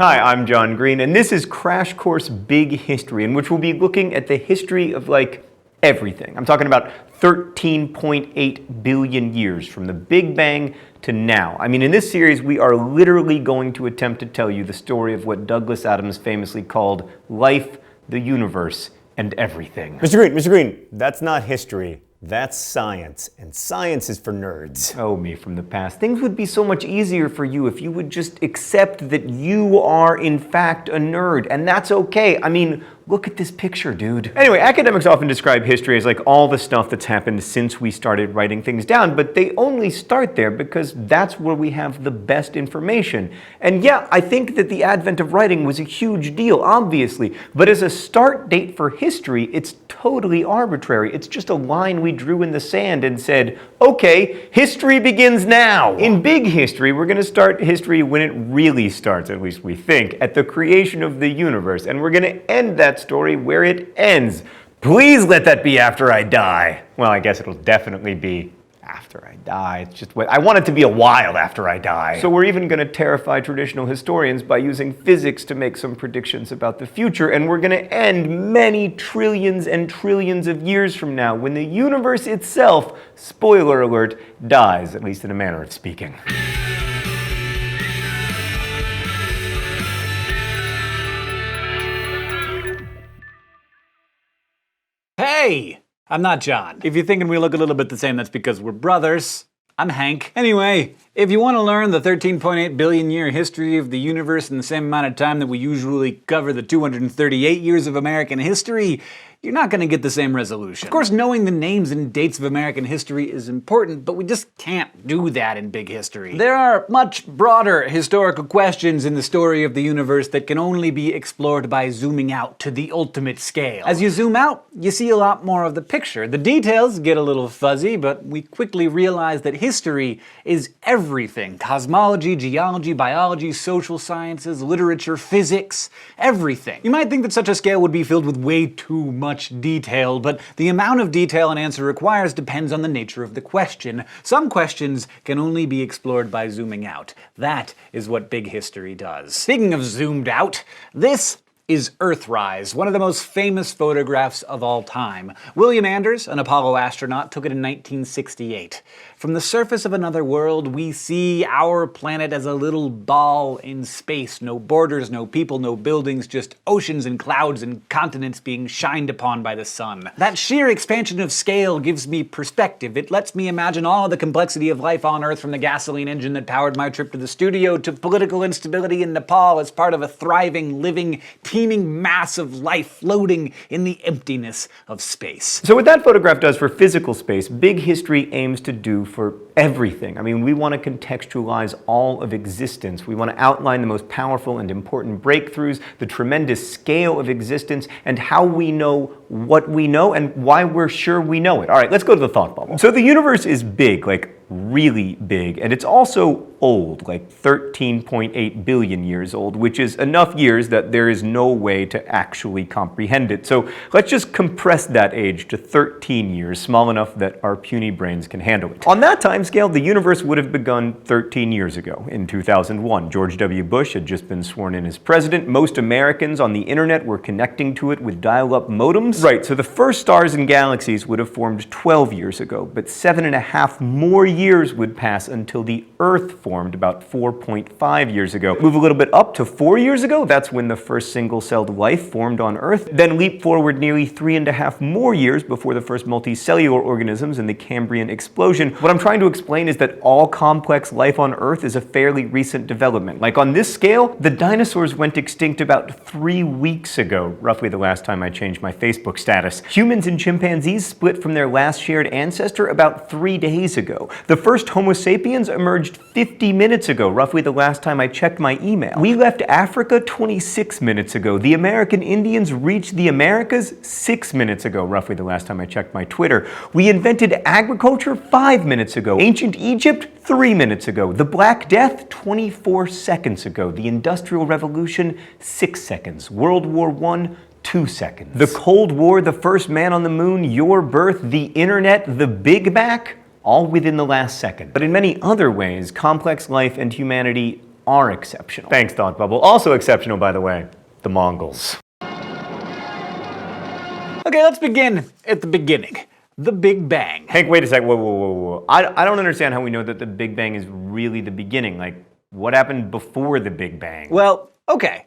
Hi, I'm John Green, and this is Crash Course Big History, in which we'll be looking at the history of, everything. I'm talking about 13.8 billion years, from the Big Bang to now. I mean, in this series, we are literally going to attempt to tell you the story of what Douglas Adams famously called life, the universe, and everything. Mr. Green, that's not history. That's science, and science is for nerds. Oh, me from the past. Things would be so much easier for you if you would just accept that you are, in fact, a nerd, and that's okay. I mean, look at this picture, dude. Anyway, academics often describe history as all the stuff that's happened since we started writing things down, but they only start there because that's where we have the best information. And yeah, I think that the advent of writing was a huge deal, obviously, but as a start date for history, it's totally arbitrary. It's just a line we drew in the sand and said, okay, history begins now. In big history, we're gonna start history when it really starts, at least we think, at the creation of the universe, and we're gonna end that story where it ends. Please let that be after I die. Well, I guess it'll definitely be after I die. It's just what I want it to be, a while after I die. So we're even going to terrify traditional historians by using physics to make some predictions about the future, and we're going to end many trillions and trillions of years from now when the universe itself, spoiler alert, dies, at least in a manner of speaking. Hey! I'm not John. If you're thinking we look a little bit the same, that's because we're brothers. I'm Hank. Anyway, if you want to learn the 13.8 billion year history of the universe in the same amount of time that we usually cover the 238 years of American history, you're not going to get the same resolution. Of course, knowing the names and dates of American history is important, but we just can't do that in big history. There are much broader historical questions in the story of the universe that can only be explored by zooming out to the ultimate scale. As you zoom out, you see a lot more of the picture. The details get a little fuzzy, but we quickly realize that history is everything. Cosmology, geology, biology, social sciences, literature, physics, everything. You might think that such a scale would be filled with way too much detail, but the amount of detail an answer requires depends on the nature of the question. Some questions can only be explored by zooming out. That is what big history does. Speaking of zoomed out, this is Earthrise, one of the most famous photographs of all time. William Anders, an Apollo astronaut, took it in 1968. From the surface of another world, we see our planet as a little ball in space. No borders, no people, no buildings, just oceans and clouds and continents being shined upon by the sun. That sheer expansion of scale gives me perspective. It lets me imagine all the complexity of life on Earth, from the gasoline engine that powered my trip to the studio to political instability in Nepal as part of a thriving, living, teeming mass of life floating in the emptiness of space. So what that photograph does for physical space, big history aims to do for everything. I mean, we want to contextualize all of existence. We want to outline the most powerful and important breakthroughs, the tremendous scale of existence, and how we know what we know and why we're sure we know it. All right, let's go to the thought bubble. So the universe is big, really big, and it's also old, 13.8 billion years old, which is enough years that there is no way to actually comprehend it. So let's just compress that age to 13 years, small enough that our puny brains can handle it. On that time scale, the universe would have begun 13 years ago, in 2001. George W. Bush had just been sworn in as president. Most Americans on the internet were connecting to it with dial-up modems. Right, so the first stars and galaxies would have formed 12 years ago, but 7.5 more years would pass until the Earth formed about 4.5 years ago. Move a little bit up to 4 years ago, that's when the first single-celled life formed on Earth. Then leap forward nearly 3.5 more years before the first multicellular organisms in the Cambrian explosion. What I'm trying to explain is that all complex life on Earth is a fairly recent development. On this scale, the dinosaurs went extinct about 3 weeks ago, roughly the last time I changed my Facebook status. Humans and chimpanzees split from their last shared ancestor about 3 days ago. The first Homo sapiens emerged 50 minutes ago, roughly the last time I checked my email. We left Africa 26 minutes ago. The American Indians reached the Americas 6 minutes ago, roughly the last time I checked my Twitter. We invented agriculture 5 minutes ago. Ancient Egypt 3 minutes ago. The Black Death 24 seconds ago. The Industrial Revolution 6 seconds. World War I 2 seconds. The Cold War, the first man on the moon, your birth, the internet, the Big Bang, all within the last second. But in many other ways, complex life and humanity are exceptional. Thanks, Thought Bubble. Also exceptional, by the way, the Mongols. Okay, let's begin at the beginning. The Big Bang. Hank, wait a sec. Whoa. I don't understand how we know that the Big Bang is really the beginning. Like, what happened before the Big Bang? Well, okay.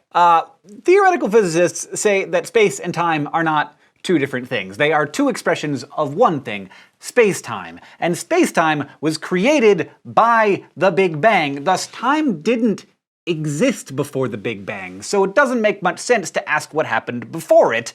Theoretical physicists say that space and time are not two different things. They are two expressions of one thing, space-time. And space-time was created by the Big Bang. Thus, time didn't exist before the Big Bang. So it doesn't make much sense to ask what happened before it.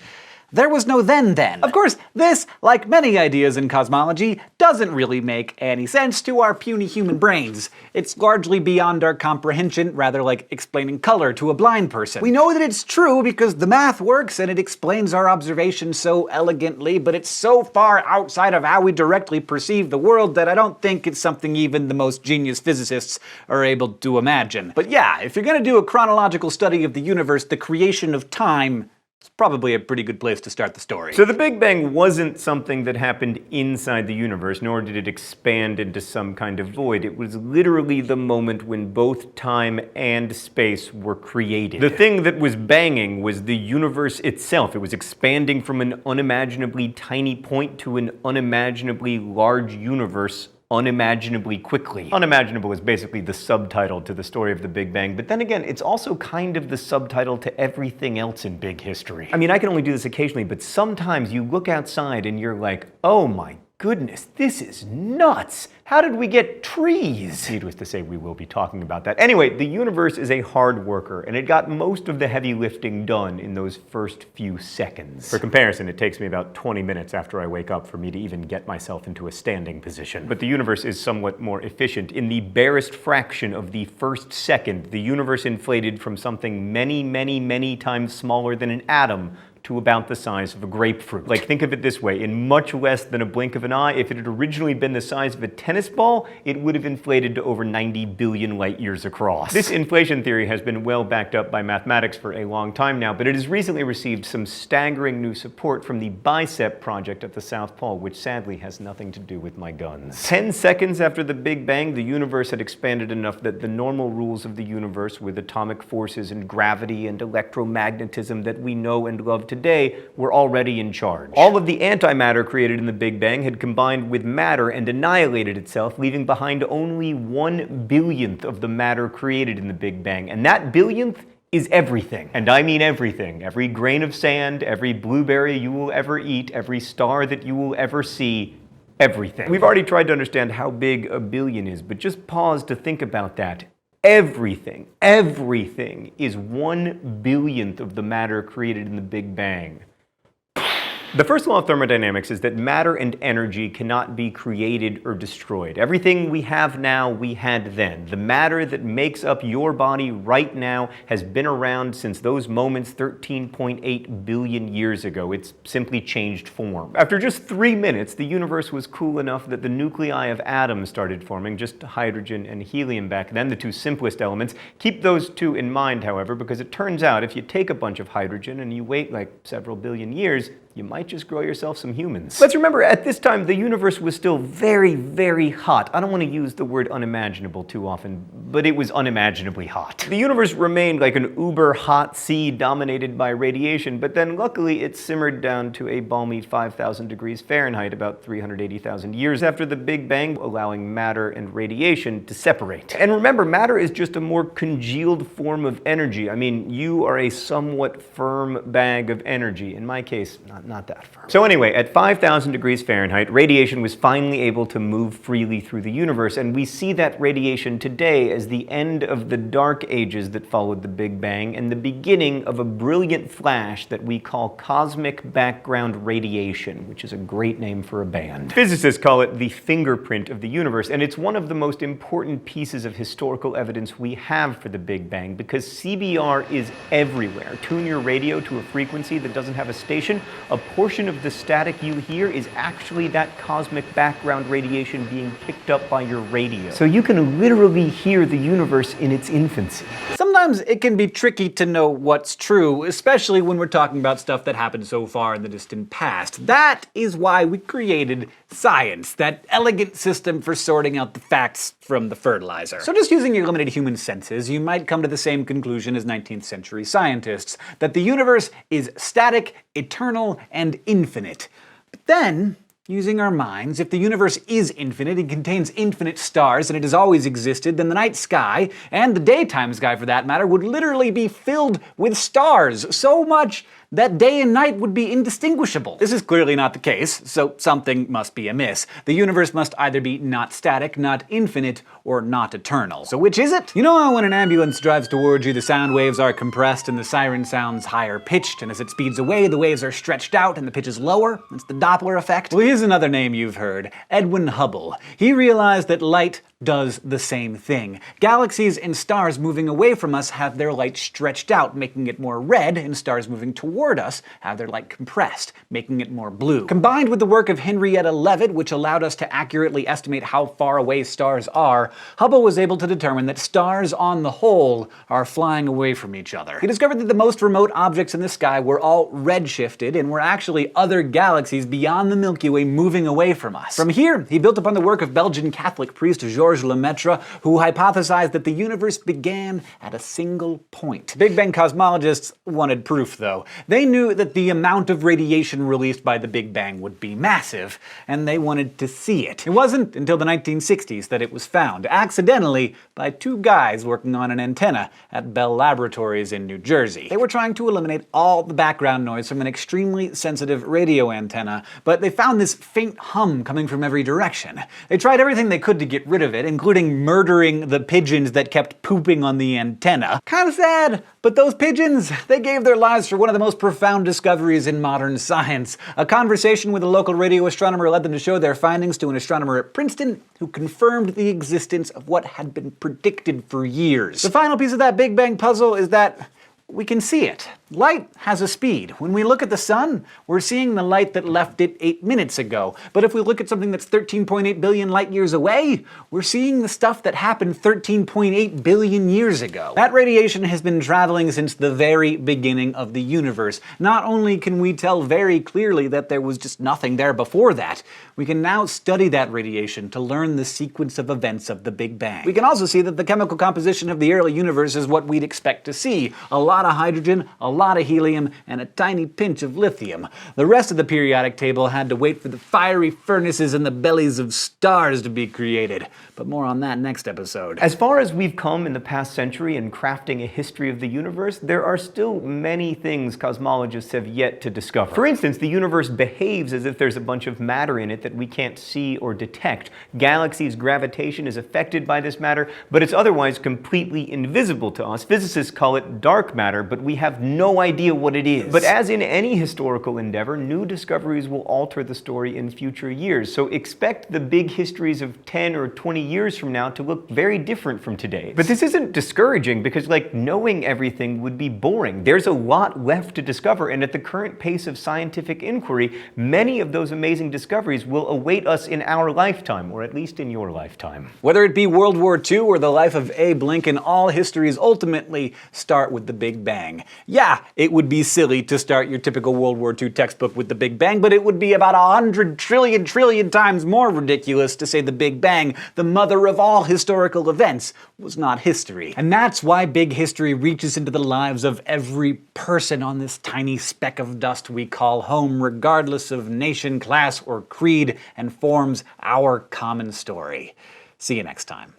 There was no then. Of course, this, like many ideas in cosmology, doesn't really make any sense to our puny human brains. It's largely beyond our comprehension, rather like explaining color to a blind person. We know that it's true because the math works and it explains our observations so elegantly, but it's so far outside of how we directly perceive the world that I don't think it's something even the most genius physicists are able to imagine. But yeah, if you're gonna do a chronological study of the universe, the creation of time, it's probably a pretty good place to start the story. So the Big Bang wasn't something that happened inside the universe, nor did it expand into some kind of void. It was literally the moment when both time and space were created. The thing that was banging was the universe itself. It was expanding from an unimaginably tiny point to an unimaginably large universe unimaginably quickly. Unimaginable is basically the subtitle to the story of the Big Bang, but then again, it's also kind of the subtitle to everything else in big history. I mean, I can only do this occasionally, but sometimes you look outside and you're like, oh my goodness, this is nuts! How did we get trees? Needless to say, we will be talking about that. Anyway, the universe is a hard worker, and it got most of the heavy lifting done in those first few seconds. For comparison, it takes me about 20 minutes after I wake up for me to even get myself into a standing position. But the universe is somewhat more efficient. In the barest fraction of the first second, the universe inflated from something many times smaller than an atom to about the size of a grapefruit. Like, think of it this way, in much less than a blink of an eye, if it had originally been the size of a tennis ball, it would have inflated to over 90 billion light years across. This inflation theory has been well backed up by mathematics for a long time now, but it has recently received some staggering new support from the BICEP project at the South Pole, which sadly has nothing to do with my guns. 10 seconds after the Big Bang, the universe had expanded enough that the normal rules of the universe, with atomic forces and gravity and electromagnetism that we know and love today, were already in charge. All of the antimatter created in the Big Bang had combined with matter and annihilated itself, leaving behind only 1/1000th of the matter created in the Big Bang. And that billionth is everything. And I mean everything. Every grain of sand, every blueberry you will ever eat, every star that you will ever see, everything. We've already tried to understand how big a billion is, but just pause to think about that. Everything is 1/1000th of the matter created in the Big Bang. The first law of thermodynamics is that matter and energy cannot be created or destroyed. Everything we have now, we had then. The matter that makes up your body right now has been around since those moments 13.8 billion years ago. It's simply changed form. After just 3 minutes, the universe was cool enough that the nuclei of atoms started forming, just hydrogen and helium back then, the two simplest elements. Keep those two in mind, however, because it turns out if you take a bunch of hydrogen and you wait like several billion years, you might just grow yourself some humans. Let's remember, at this time, the universe was still very hot. I don't want to use the word unimaginable too often, but it was unimaginably hot. The universe remained like an uber hot sea dominated by radiation, but then luckily it simmered down to a balmy 5,000 degrees Fahrenheit about 380,000 years after the Big Bang, allowing matter and radiation to separate. And remember, matter is just a more congealed form of energy. I mean, you are a somewhat firm bag of energy. In my case, not that firm. So anyway, at 5,000 degrees Fahrenheit, radiation was finally able to move freely through the universe, and we see that radiation today as the end of the dark ages that followed the Big Bang and the beginning of a brilliant flash that we call cosmic background radiation, which is a great name for a band. Physicists call it the fingerprint of the universe, and it's one of the most important pieces of historical evidence we have for the Big Bang because CBR is everywhere. Tune your radio to a frequency that doesn't have a station, a portion of the static you hear is actually that cosmic background radiation being picked up by your radio. So you can literally hear the universe in its infancy. Sometimes it can be tricky to know what's true, especially when we're talking about stuff that happened so far in the distant past. That is why we created Science, that elegant system for sorting out the facts from the fertilizer. So just using your limited human senses, you might come to the same conclusion as 19th century scientists, that the universe is static, eternal, and infinite. But then, using our minds, if the universe is infinite and contains infinite stars and it has always existed, then the night sky, and the daytime sky for that matter, would literally be filled with stars, so much that day and night would be indistinguishable. This is clearly not the case, so something must be amiss. The universe must either be not static, not infinite, or not eternal. So which is it? You know how when an ambulance drives towards you, the sound waves are compressed and the siren sounds higher pitched, and as it speeds away, the waves are stretched out and the pitch is lower? It's the Doppler effect. Well, here's another name you've heard, Edwin Hubble. He realized that light does the same thing. Galaxies and stars moving away from us have their light stretched out, making it more red, and stars moving toward us have their light compressed, making it more blue. Combined with the work of Henrietta Leavitt, which allowed us to accurately estimate how far away stars are, Hubble was able to determine that stars on the whole are flying away from each other. He discovered that the most remote objects in the sky were all redshifted and were actually other galaxies beyond the Milky Way moving away from us. From here, he built upon the work of Belgian Catholic priest Georges Lemaitre, who hypothesized that the universe began at a single point. Big Bang cosmologists wanted proof, though. They knew that the amount of radiation released by the Big Bang would be massive, and they wanted to see it. It wasn't until the 1960s that it was found, accidentally, by two guys working on an antenna at Bell Laboratories in New Jersey. They were trying to eliminate all the background noise from an extremely sensitive radio antenna, but they found this faint hum coming from every direction. They tried everything they could to get rid of it, including murdering the pigeons that kept pooping on the antenna. Kinda sad, but those pigeons, they gave their lives for one of the most profound discoveries in modern science. A conversation with a local radio astronomer led them to show their findings to an astronomer at Princeton, who confirmed the existence of what had been predicted for years. The final piece of that Big Bang puzzle is that we can see it. Light has a speed. When we look at the sun, we're seeing the light that left it 8 minutes ago. But if we look at something that's 13.8 billion light years away, we're seeing the stuff that happened 13.8 billion years ago. That radiation has been traveling since the very beginning of the universe. Not only can we tell very clearly that there was just nothing there before that, we can now study that radiation to learn the sequence of events of the Big Bang. We can also see that the chemical composition of the early universe is what we'd expect to see. A lot of hydrogen, a lot of helium, and a tiny pinch of lithium. The rest of the periodic table had to wait for the fiery furnaces in the bellies of stars to be created. But more on that next episode. As far as we've come in the past century in crafting a history of the universe, there are still many things cosmologists have yet to discover. For instance, the universe behaves as if there's a bunch of matter in it that we can't see or detect. Galaxies' gravitation is affected by this matter, but it's otherwise completely invisible to us. Physicists call it dark matter, but we have no idea what it is. But as in any historical endeavor, new discoveries will alter the story in future years. So expect the big histories of 10 or 20 years from now to look very different from today. But this isn't discouraging because, like, knowing everything would be boring. There's a lot left to discover, and at the current pace of scientific inquiry, many of those amazing discoveries will await us in our lifetime, or at least in your lifetime. Whether it be World War II or the life of Abe Lincoln, all histories ultimately start with the Big Bang. Yeah, it would be silly to start your typical World War II textbook with the Big Bang, but it would be about 100 trillion times more ridiculous to say the Big Bang, the mother of all historical events, was not history. And that's why big history reaches into the lives of every person on this tiny speck of dust we call home, regardless of nation, class, or creed, and forms our common story. See you next time.